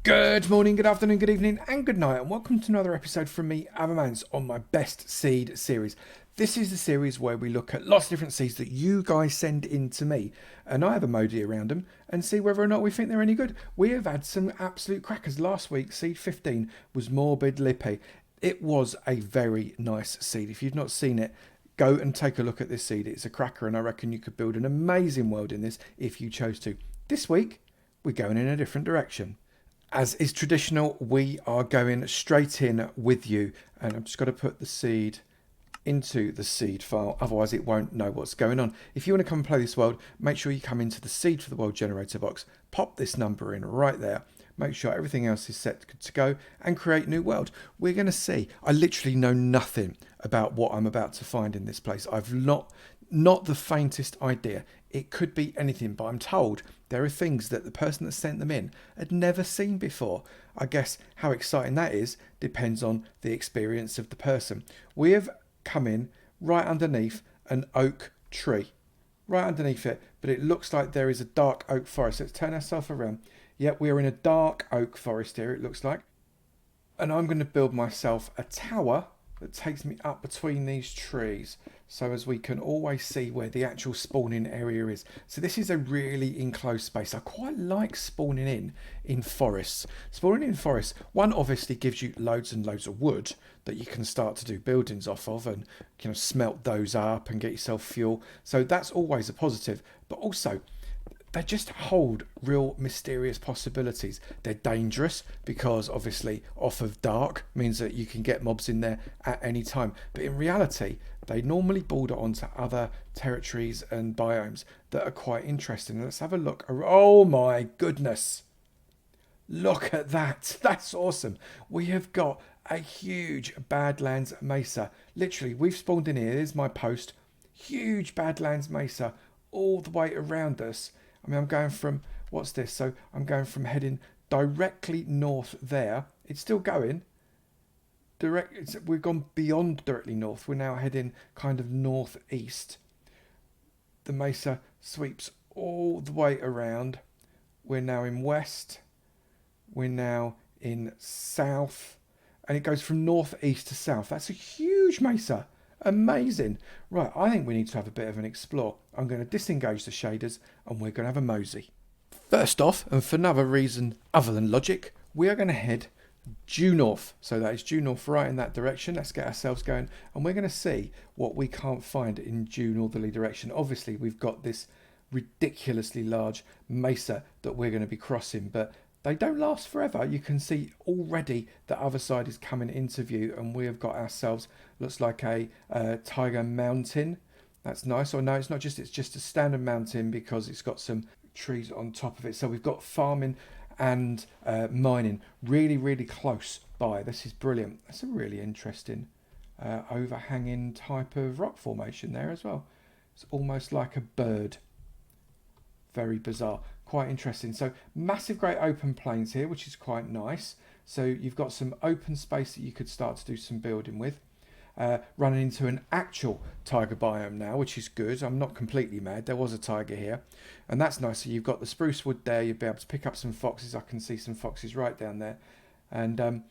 Good morning, good afternoon, good evening, and good night, and welcome to another episode from me, Avomance, on my Best Seed series. This is the series where we look at lots of different seeds that you guys send in to me, and I have a modi around them and see whether or not we think they're any good. We have had some absolute crackers. Last week, seed 15 was Morbid Lippe. It was a very nice seed. If you've not seen it, go and take a look at this seed. It's a cracker, and I reckon you could build an amazing world in this if you chose to. This week, we're going in a different direction. As is traditional, we are going straight in with you, and I've just got to put the seed into the seed file, otherwise it won't know what's going on. If you want to come and play this world, make sure you come into the seed for the world generator box, pop this number in right there, make sure everything else is set to go, and create new world. We're going to see. I literally know nothing about what I'm about to find in this place. I've not the faintest idea. It could be anything, but I'm told there are things that the person that sent them in had never seen before. I guess how exciting that is depends on the experience of the person. We have come in right underneath an oak tree, right underneath it, but it looks like there is a dark oak forest. Let's turn ourselves around. Yep, we are in a dark oak forest here, it looks like. And I'm going to build myself a tower that takes me up between these trees, so as we can always see where the actual spawning area is. So this is a really enclosed space. I quite like spawning in forests. Spawning in forests, one, obviously gives you loads and loads of wood that you can start to do buildings off of and smelt those up and get yourself fuel. So that's always a positive. But also, they just hold real mysterious possibilities. They're dangerous because obviously off of dark means that you can get mobs in there at any time. But in reality, they normally border onto other territories and biomes that are quite interesting. Let's have a look. Oh my goodness. Look at that. That's awesome. We have got a huge Badlands Mesa. Literally, we've spawned in here. Here's my post. Huge Badlands Mesa all the way around us. I mean, I'm going from, what's this? So I'm going from heading directly north there. It's still going. We've gone beyond directly north. We're now heading kind of northeast. The mesa sweeps all the way around. We're now in west. We're now in south. And it goes from northeast to south. That's a huge mesa. Amazing. Right, I think we need to have a bit of an explore. I'm going to disengage the shaders and we're going to have a mosey. First off, and for another reason other than logic, we are going to head due north. So that is due north, right in that direction. Let's get ourselves going and we're going to see what we can't find in due northerly direction. Obviously, we've got this ridiculously large mesa that we're going to be crossing, but they don't last forever. You can see already the other side is coming into view and we have got ourselves, looks like a tiger mountain. That's nice. Or no, it's not just, it's just a standard mountain because it's got some trees on top of it. So we've got farming and mining really, really close by. This is brilliant. That's a really interesting overhanging type of rock formation there as well. It's almost like a bird. Very bizarre. Quite interesting. So massive great open plains here, which is quite nice. So you've got some open space that you could start to do some building with. Running into an actual tiger biome now, which is good. I'm not completely mad. There was a tiger here. And that's nice. So you've got the spruce wood there. You'll be able to pick up some foxes. I can see some foxes right down there. And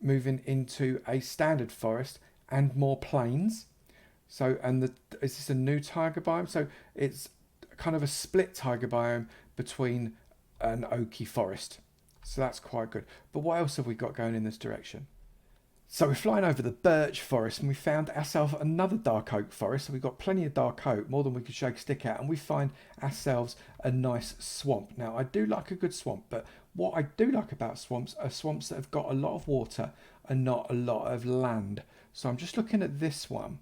moving into a standard forest and more plains. So, and is this a new tiger biome? So it's kind of a split tiger biome between an oaky forest. So that's quite good. But what else have we got going in this direction? So we're flying over the birch forest and we found ourselves another dark oak forest. So we've got plenty of dark oak, more than we could shake a stick at. And we find ourselves a nice swamp. Now, I do like a good swamp, but what I do like about swamps are swamps that have got a lot of water and not a lot of land. So I'm just looking at this one.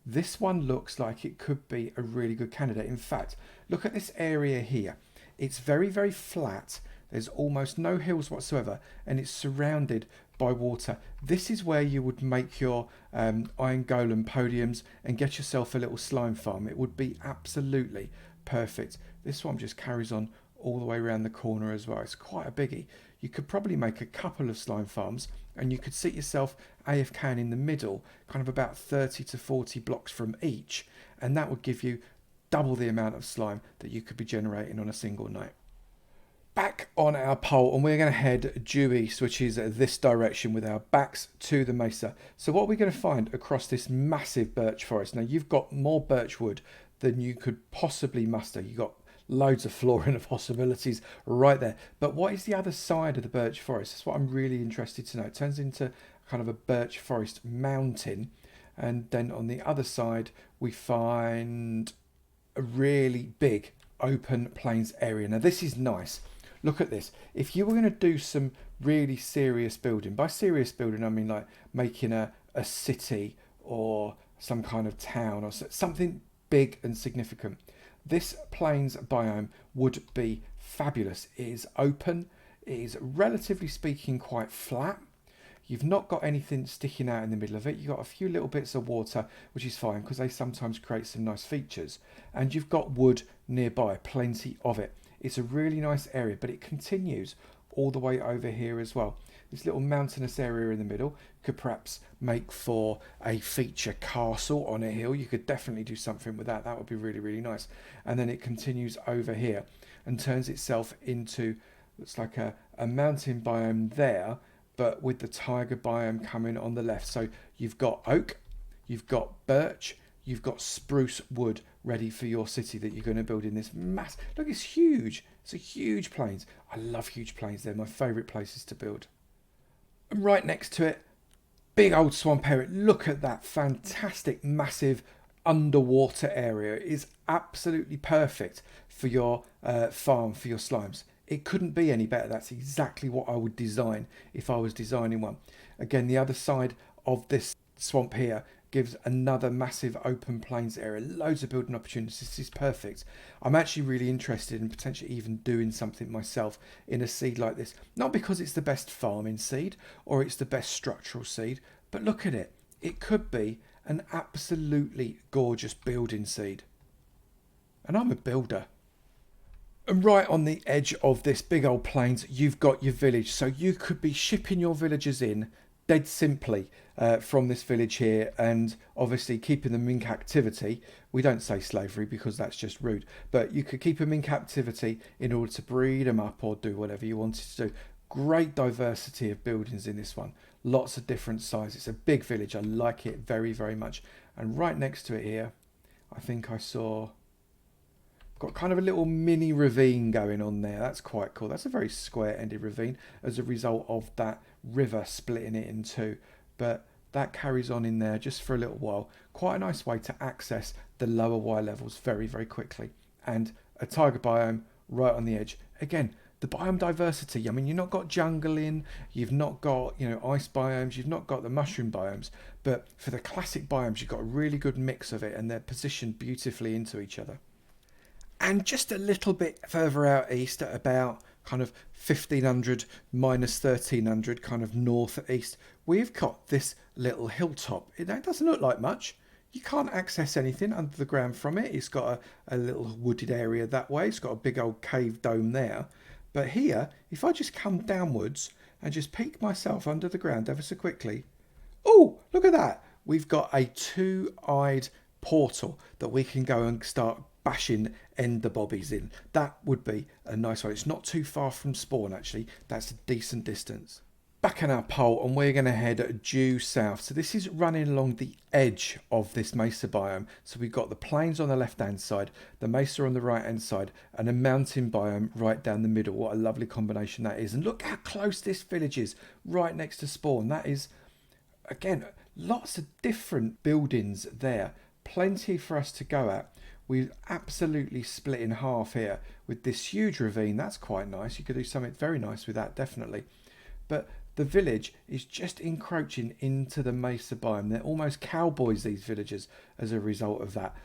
This one looks like it could be a really good candidate. In fact, look at this area here. It's very, very flat. There's almost no hills whatsoever, and it's surrounded by water. This is where you would make your iron golem podiums and get yourself a little slime farm. It would be absolutely perfect. This one just carries on all the way around the corner as well. It's quite a biggie. You could probably make a couple of slime farms and you could sit yourself AFK in the middle, kind of about 30 to 40 blocks from each, and that would give you double the amount of slime that you could be generating on a single night. back on our pole, and we're going to head due east, which is this direction, with our backs to the mesa. So what we're going to find across this massive birch forest, now you've got more birch wood than you could possibly muster. You've got loads of flooring of possibilities right there. But what is the other side of the birch forest? That's what I'm really interested to know. It turns into kind of a birch forest mountain, and then on the other side we find a really big open plains area. Now this is nice. Look at this. If you were going to do some really serious building, by serious building I mean like making a city or some kind of town or something big and significant, this plains biome would be fabulous. It is open, it is relatively speaking quite flat. You've not got anything sticking out in the middle of it. You've got a few little bits of water, which is fine because they sometimes create some nice features. And you've got wood nearby, plenty of it. It's a really nice area, but it continues all the way over here as well. This little mountainous area in the middle could perhaps make for a feature castle on a hill. You could definitely do something with that. That would be really, really nice. And then it continues over here and turns itself into, looks like a mountain biome there, but with the tiger biome coming on the left. So you've got oak, you've got birch, you've got spruce wood ready for your city that you're going to build in this mass. Look, it's huge. It's a huge plains. I love huge plains. They're my favourite places to build. And right next to it, big old swamp area. Look at that fantastic, massive underwater area. It is absolutely perfect for your farm, for your slimes. It couldn't be any better. That's exactly what I would design if I was designing one. Again, the other side of this swamp here gives another massive open plains area. Loads of building opportunities. This is perfect. I'm actually really interested in potentially even doing something myself in a seed like this. Not because it's the best farming seed or it's the best structural seed, but look at it. It could be an absolutely gorgeous building seed. And I'm a builder. And right on the edge of this big old plains, you've got your village. So you could be shipping your villagers in dead simply from this village here, and obviously keeping them in captivity. We don't say slavery because that's just rude, but you could keep them in captivity in order to breed them up or do whatever you wanted to do. Great diversity of buildings in this one. Lots of different sizes. It's a big village. I like it very, very much. And right next to it here, I think I saw... got kind of a little mini ravine going on there. That's quite cool. That's a very square-ended ravine as a result of that river splitting it in two. But that carries on in there just for a little while. Quite a nice way to access the lower Y levels very, very quickly. And a tiger biome right on the edge. Again, the biome diversity. I mean, you've not got jungle in, you've not got, ice biomes, you've not got the mushroom biomes. But for the classic biomes, you've got a really good mix of it, and they're positioned beautifully into each other. And just a little bit further out east, at about kind of 1500 minus 1300, kind of northeast, we've got this little hilltop. It doesn't look like much. You can't access anything under the ground from it. It's got a little wooded area that way. It's got a big old cave dome there. But here, if I just come downwards and just peek myself under the ground ever so quickly, oh, look at that. We've got a two-eyed portal that we can go and start bashing ender bobbies in. That would be a nice one. It's not too far from spawn, actually. That's a decent distance. Back on our pole, and we're going to head due south. So this is running along the edge of this mesa biome. So we've got the plains on the left hand side, the mesa on the right hand side, and a mountain biome right down the middle. What a lovely combination that is. And look how close this village is, right next to spawn. That is, again, lots of different buildings there. Plenty for us to go at. We've absolutely split in half here with this huge ravine. That's quite nice. You could do something very nice with that, definitely. But the village is just encroaching into the mesa biome. They're almost cowboys, these villagers, as a result of that.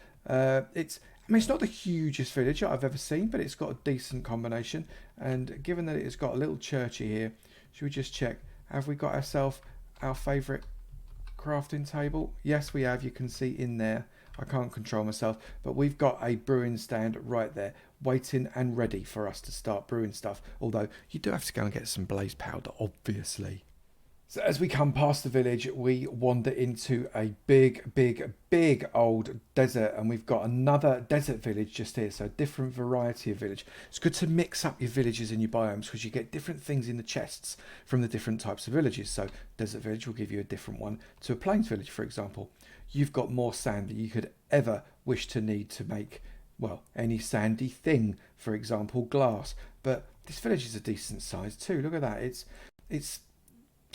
It's not the hugest village I've ever seen, but it's got a decent combination. And given that it's got a little churchy here, should we just check? Have we got ourselves our favourite crafting table? Yes, we have. You can see in there. I can't control myself, but we've got a brewing stand right there, waiting and ready for us to start brewing stuff. Although you do have to go and get some blaze powder, obviously. So as we come past the village, we wander into a big old desert, and we've got another desert village just here. So a different variety of village. It's good to mix up your villages and your biomes because you get different things in the chests from the different types of villages. So desert village will give you a different one to a plains village, for example. You've got more sand than you could ever wish to need to make, well, any sandy thing, for example, glass. But this village is a decent size too. Look at that. It's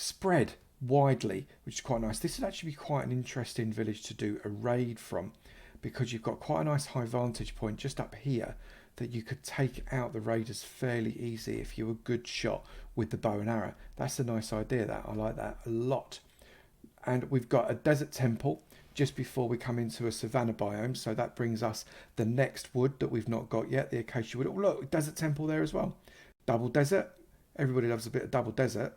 spread widely, which is quite nice. This would actually be quite an interesting village to do a raid from, because you've got quite a nice high vantage point just up here that you could take out the raiders fairly easy if you were a good shot with the bow and arrow. That's a nice idea. That I like that a lot. And we've got a desert temple just before we come into a savanna biome, so that brings us the next wood that we've not got yet, the acacia wood. Oh look, desert temple there as well. Double desert. Everybody loves a bit of double desert.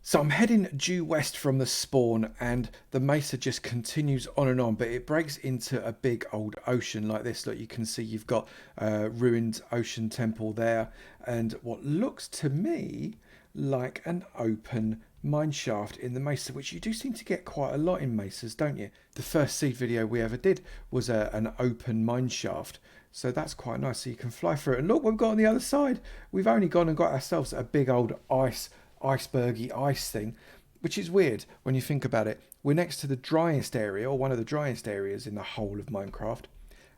So I'm heading due west from the spawn, and the mesa just continues on and on, but it breaks into a big old ocean like this. Look, you can see you've got a ruined ocean temple there, and what looks to me like an open mine shaft in the mesa, which you do seem to get quite a lot in mesas, don't you? The first seed video we ever did was an open mine shaft. So that's quite nice. So you can fly through it. And look what we've got on the other side. We've only gone and got ourselves a big old icebergy ice thing, which is weird when you think about it. We're next to the driest area, or one of the driest areas in the whole of Minecraft,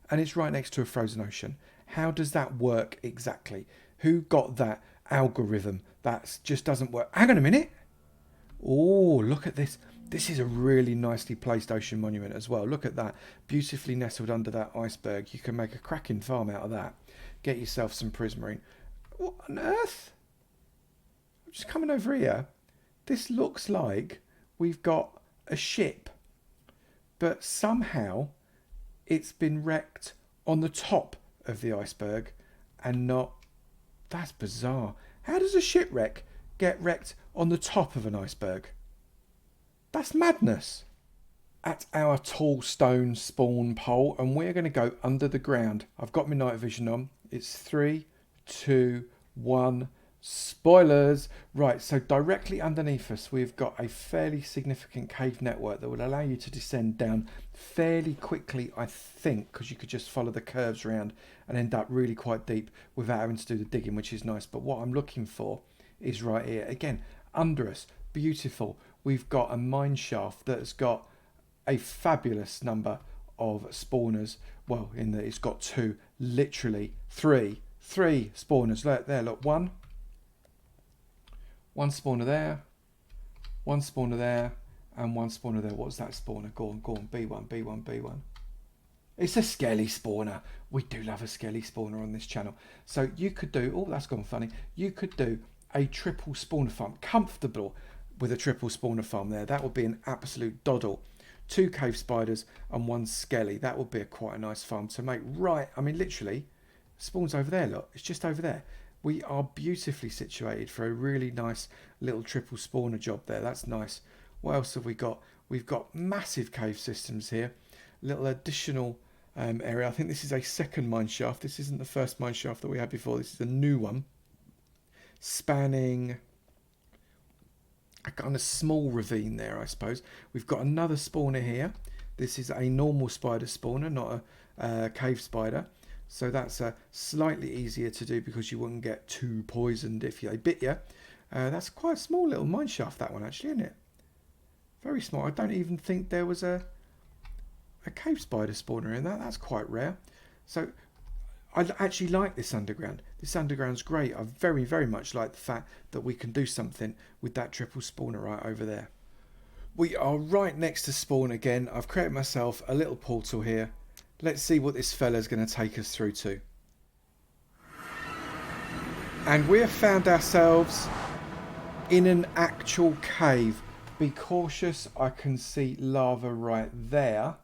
and it's right next to a frozen ocean. How does that work exactly? Who got that algorithm? That just doesn't work. Hang on a minute. Oh, look at this. This is a really nicely placed ocean monument as well. Look at that. Beautifully nestled under that iceberg. You can make a cracking farm out of that. Get yourself some prismarine. What on earth? Just coming over here, this looks like we've got a ship, but somehow it's been wrecked on the top of the iceberg and not. That's bizarre. How does a shipwreck get wrecked on the top of an iceberg? That's madness. At our tall stone spawn pole, and we're going to go under the ground. I've got my night vision on. It's 3, 2, 1. Spoilers! Right, so directly underneath us we've got a fairly significant cave network that will allow you to descend down fairly quickly, I think, because you could just follow the curves around and end up really quite deep without having to do the digging, which is nice. But what I'm looking for is right here. Again, under us, beautiful. We've got a mine shaft that's got a fabulous number of spawners. Well, in that it's got two, literally three spawners. Look there, look, one spawner there, one spawner there, and one spawner there. What's that spawner? Go on, B1. It's a skelly spawner. We do love a skelly spawner on this channel. So you could do, oh, that's gone funny. You could do a triple spawner farm, comfortable with a triple spawner farm there. That would be an absolute doddle. 2 cave spiders and 1 skelly. That would be quite a nice farm to make. Right, I mean, literally, spawns over there, look. It's just over there. We are beautifully situated for a really nice little triple spawner job there. That's nice. What else have we got? We've got massive cave systems here. Little additional area. I think this is a second mine shaft. This isn't the first mine shaft that we had before. This is a new one. Spanning a kind of small ravine there, I suppose. We've got another spawner here. This is a normal spider spawner, not a cave spider. So that's slightly easier to do because you wouldn't get too poisoned if they bit you. That's quite a small little mine shaft, that one, actually, isn't it? Very small. I don't even think there was a cave spider spawner in that. That's quite rare. So I actually like this underground. This underground's great. I very much like the fact that we can do something with that triple spawner right over there. We are right next to spawn again. I've created myself a little portal here. Let's see what this fella's going to take us through to. And we have found ourselves in an actual cave. Be cautious, I can see lava right there.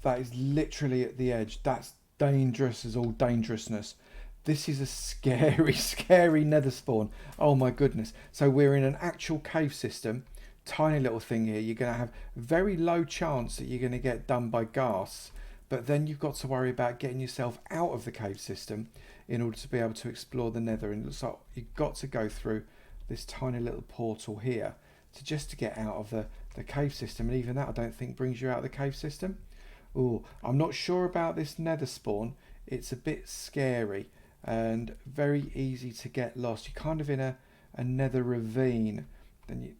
That is literally at the edge. That's dangerous as all dangerousness. This is a scary nether spawn. Oh my goodness. So we're in an actual cave system. Tiny little thing here. You're going to have very low chance that you're going to get done by gas, but then you've got to worry about getting yourself out of the cave system in order to be able to explore the nether. And it looks like you've got to go through this tiny little portal here to get out of the cave system, and even that I don't think brings you out of the cave system. Oh, I'm not sure about this nether spawn. It's a bit scary and very easy to get lost. You're kind of in a nether ravine, then you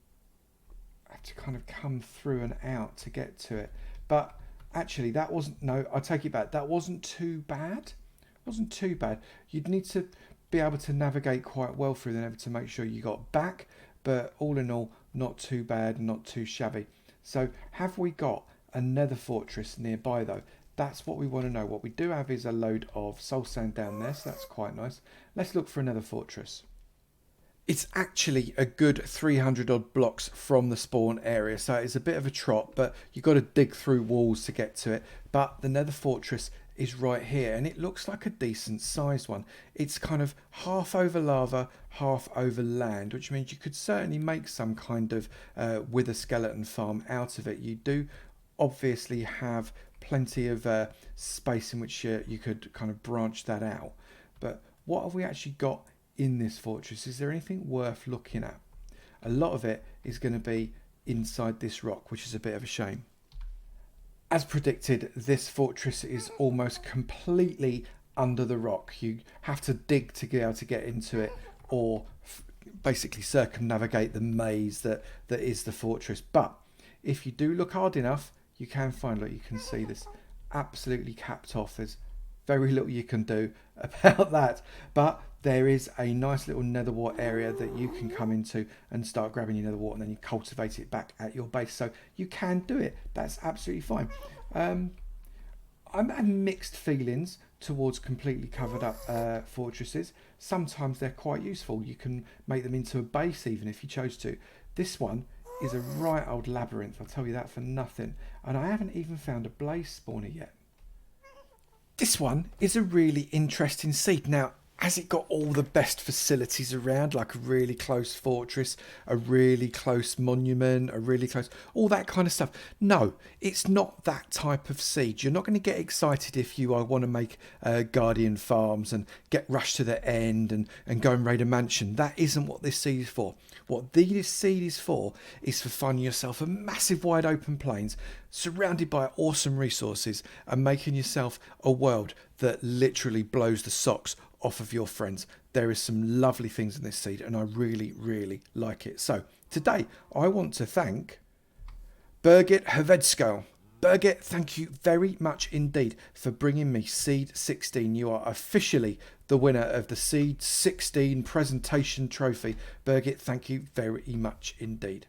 have to kind of come through and out to get to it. But actually that wasn't, no, I take it back, that wasn't too bad. It wasn't too bad. You'd need to be able to navigate quite well through the nether to make sure you got back, but all in all, not too bad, not too shabby. So have we got a nether fortress nearby though? That's what we want to know. What we do have is a load of soul sand down there, so that's quite nice. Let's look for another fortress. It's actually a good 300 odd blocks from the spawn area, so it's a bit of a trot, but you've got to dig through walls to get to it. But the nether fortress is right here, and it looks like a decent sized one. It's kind of half over lava, half over land, which means you could certainly make some kind of wither skeleton farm out of it. You do obviously have plenty of space in which you could kind of branch that out. But what have we actually got in this fortress? Is there anything worth looking at? A lot of it is going to be inside this rock, which is a bit of a shame. As predicted, this fortress is almost completely under the rock. You have to dig to be able to get into it, or basically circumnavigate the maze that is the fortress. But if you do look hard enough, you can find, look, you can see this absolutely capped off. There's very little you can do about that, but there is a nice little nether wart area that you can come into and start grabbing your nether wart, and then you cultivate it back at your base. So you can do it. That's absolutely fine. I'm at mixed feelings towards completely covered up fortresses. Sometimes they're quite useful. You can make them into a base even if you chose to. This one is a right old labyrinth, I'll tell you that for nothing. And I haven't even found a blaze spawner yet. This one is a really interesting seed. Now, has it got all the best facilities around, like a really close fortress, a really close monument, a really close, all that kind of stuff? No, it's not that type of seed. You're not going to get excited if you want to make guardian farms and get rushed to the end and go and raid a mansion. That isn't what this seed is for. What this seed is for finding yourself a massive wide open plains surrounded by awesome resources and making yourself a world that literally blows the socks off of your friends. There is some lovely things in this seed, and I really, really like it. So today I want to thank Birgit Havedsko. Birgit, thank you very much indeed for bringing me Seed 16. You are officially the winner of the Seed 16 presentation trophy. Birgit, thank you very much indeed.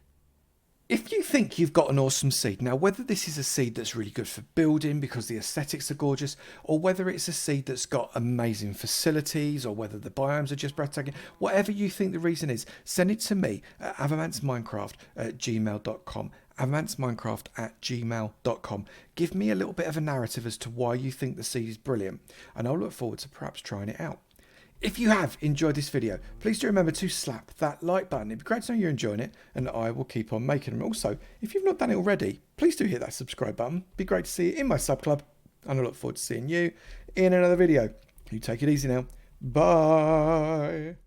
If you think you've got an awesome seed, now whether this is a seed that's really good for building because the aesthetics are gorgeous, or whether it's a seed that's got amazing facilities, or whether the biomes are just breathtaking, whatever you think the reason is, send it to me at avamancminecraft@gmail.com. avamancminecraft@gmail.com. Give me a little bit of a narrative as to why you think the seed is brilliant, and I'll look forward to perhaps trying it out. If you have enjoyed this video, please do remember to slap that like button. It'd be great to know you're enjoying it, and I will keep on making them. Also, if you've not done it already, please do hit that subscribe button. It'd be great to see you in my sub club, and I look forward to seeing you in another video. You take it easy now. Bye.